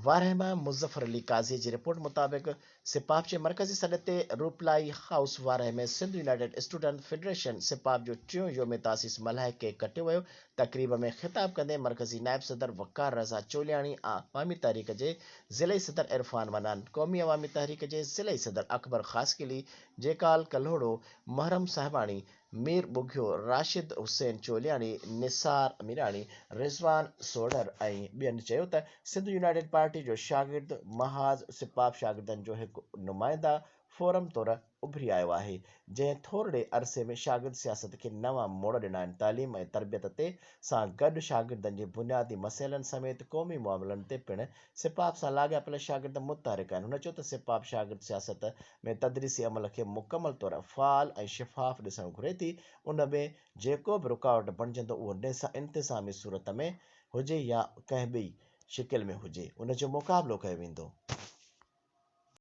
वारहमा मुज़फ़र अली काज़ी जी report मुताबिक़ सिपाप जे मरकज़ी सॾ ते रूपलाई हाउस वारह में सिंध यूनाइटेड स्टूडेंट फेडरेशन सिपाप जो टियों योम तासीस मल्हाए केक कटियो वियो। तक़रीब में ख़िताब कंदे मरकज़ी नायब सदर वक़ार रज़ा चोलियाणी, अवामी तहरीक जे ज़िलई सदर इरफान वनान, क़ौमी अवामी तहरीक जे ज़िलई सदर अकबर ख़ासकिली, जेकाल कल्होड़ो, महरम साहिबाणी, मीर बुघियो, राशिद हुसैन चोलियाणी, निसार अमीराणी, रिज़वान सोडर ऐं ॿियनि चयो त सिंध यूनाइटेड पार्टी जो शागिर्द महाज़ सिपाप शागिर्दनि जो हिकु नुमाइंदा फोरम तौरु उभरी आयो आहे, जंहिं थोरे अरसे में शागिर्द सियासत खे नवां मोड़ ॾिना आहिनि। तालीम ऐं तरबियत ते सां गॾु शागिर्दनि जे बुनियादी मसइलनि समेत क़ौमी मामलनि ते पिणु सिपाप सां लाॻापियल शागिर्द मुतहरिक आहिनि। हुन चयो त सिपाप शागिर्द सियासत में तदरीसी अमल खे मुकमल तौरु फ़ाल ऐं शिफ़ाफ़ ॾिसणु घुरे थी। उन में जेको बि रुकावट बणिजंदो उहो इंतिज़ामी सूरत में हुजे या कंहिं ॿी शिकिल में हुजे, उन जो मुक़ाबिलो कयो वेंदो।